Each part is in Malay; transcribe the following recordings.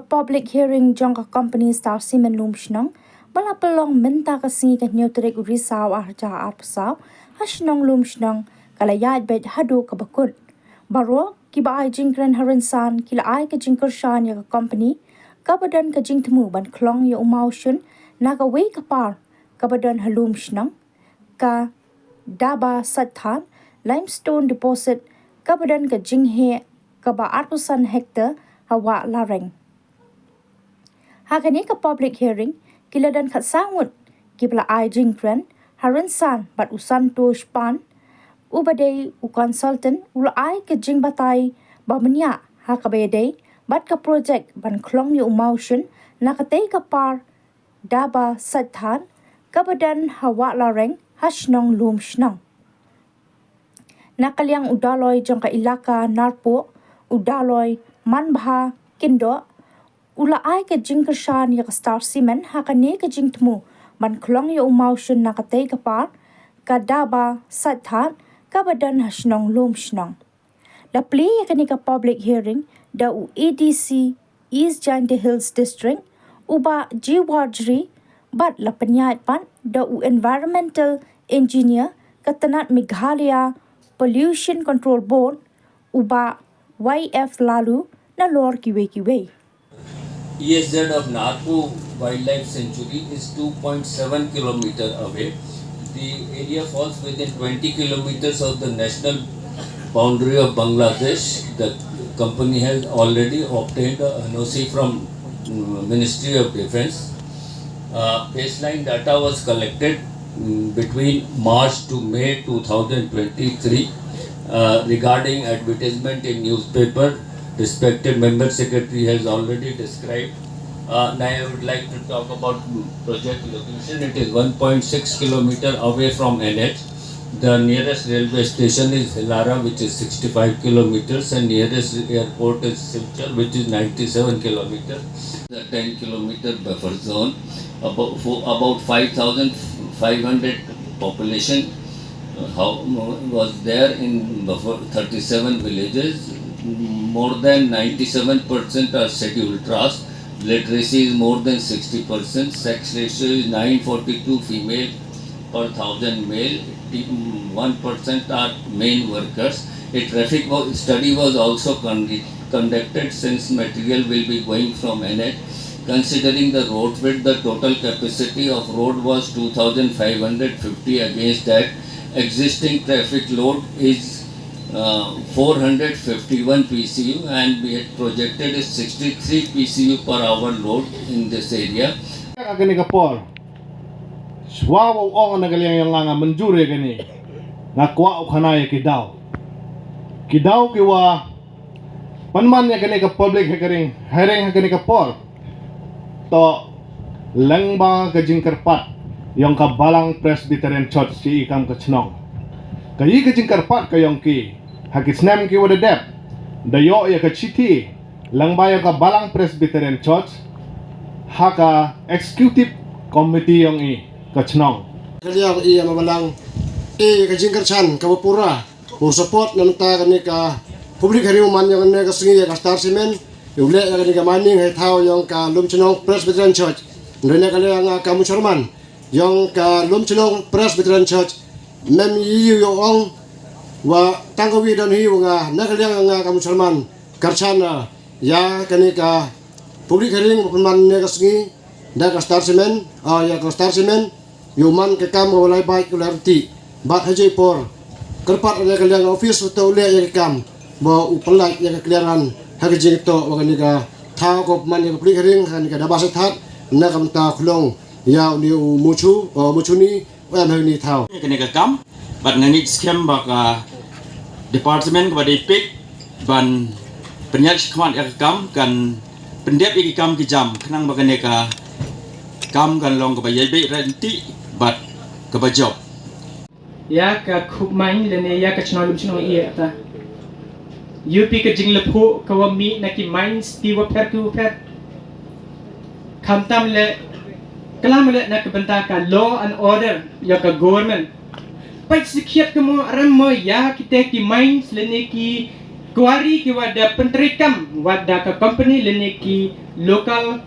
public hearing jong ka company star simen Lumshnong bala pelong menta ka singi ka neutrek risaw arja arpsaw hasnong Lumshnong kala Iaid beit hadu ka bakut baro kiba ai jingkren haransan kila ai ka jingker shan ya ka company kabadan ka jingtemu ban klong ya umaushun naga wei ka par kabadan Lumshnong ka daba sathan limestone deposit kabadan ka jinghe kaba 8% hektar hawa lareng. Hakani ka public hearing kiladan khat sangut kibla ai jingkren haransan bat usan to span ubadei u consultant ula ai ka jingbatai bamnya hakabedei bat ka project ban klong yu motion nakatei ka par daba sathan kabadan hawa lareng hasnong Lumshnong nakaliang udaloy jong ka ilaka narpo udaloy manbha kindo ula ai ka jingkershan ya ka star cement hakani ka jingtmu ban klong ya umaushun nakatei ka par kadaba sathat kabadan hasnong Lumshnong la play ya kani ka public hearing da u EDC East Jante Hills District uba jiwajri bat la penyat pan da u environmental engineer katanat Meghalaya Pollution Control Board uba YF lalu na lor kiwe EJHD of Narpo Wildlife Sanctuary is 2.7 km away. The area falls within 20 kilometers of the national boundary of Bangladesh. The company has already obtained an NOC from Ministry of Defence. Baseline data was collected between March to May 2023 regarding advertisement in newspaper. Respected member secretary has already described. Now I would like to talk about project location. It is 1.6 km away from NH. The nearest railway station is Hilara, which is 65 kilometers, and nearest airport is Silchar, which is 97 kilometers. The 10 kilometer buffer zone, about 5,500 population was there in buffer 37 villages. More than 97% are scheduled caste. Literacy is more than 60%. Sex ratio is 942 female per 1,000 male. 1% are main workers. A traffic study was also conducted since material will be going from NH. Considering the road width, the total capacity of road was 2,550. Against that, existing traffic load is 451 PCU, and we had projected is 63 PCU per hour load in this area. Gani kapor, swawo o nagaliang yang nga menjure gani, nakwa o kanay kidaw kiwa panman ya gani ka public hearing gani kapor to langba ka jingkarpat yung kabalang Presbyterian Church si ikam kachnong kayi ka jingkarpat kayong ki hakisnem ki wada dep dayo ya ka chiti langba yung kabalang Presbyterian Church haka executive committee yung kachnong kaliang iya mabalang ka jingkarchan kabapura o support namta kani ka public hariuman yung kani ka singi ka star cement yung le kani ka mining hay tao yung ka Lumshnong Presbyterian Church ndene kaliang ka musharman yung ka Lumshnong Presbyterian Church mem yu yung wa tanggawi dan hiu nga nakaliang nga ka musharman karchana ya kani ka public hearing man ne ka singi da ka star cement ya ka star cement yuman ke kam walai baik kularti bat haji por kerpat ada kalian office atau le yang kam ba upelak yang kalian hagaji to wagani ka tha ko man yang public hearing kan ka dabas that na kam ta khulong ya ni muchu ni wa ni thau kene ka kam bat ngani scam ba ka department ba dipik ban penyak khwan ya kam kan pendep iki kam ki jam khnang ba kene ka kam kan long ka ba yai be renti bat ka ba job ya ka khub main lene ya ka chno Lumshnong e ta UP ka jinglepu ka wa mi na ki mines ti wa pher ku pher khamtam le kalam le na ka banta ka law and order ya ka government pai sikhiat ka mo ram mo ya ki te ki mines lene ki kuari ki wada penterikam wada ka company lene ki lokal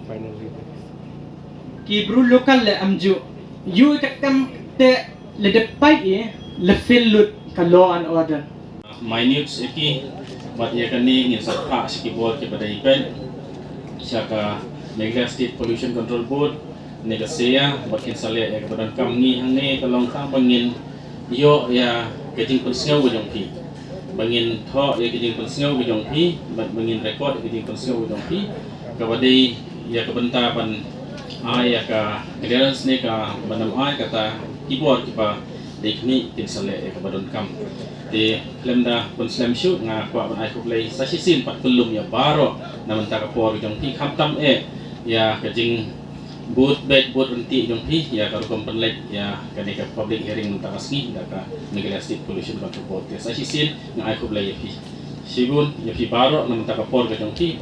ki bru lokal le amju you kakam te le depai le filut ka law and order minute iki bat ia kani ngin sakha sikibor ke pada event siaka Meghalaya State Pollution Control Board nega sea bat kin sale ya kebadan kam ni hangne kalong tang bangin yo ya keting penseu bujong pi bangin tho ya keting penseu bujong pi bat bangin record keting penseu bujong pi kabadi ya kebenta pan ya ka clearance ne ka banam kata keyboard kipa dekni tin sale ya kebadon kam di lemda pun slam shoot nga kwa ban ai kuplay sa sisin pat pelum ya baro naman ta kapor jong ti khamtam ya kajing beit boot renti jong ti ya karu kompenlek ya kanika public hearing ta asni da ka Meghalaya State Pollution Control Board sa sisin nga ai kuplay ya fi sigun ya fi baro naman ta kapor jong ti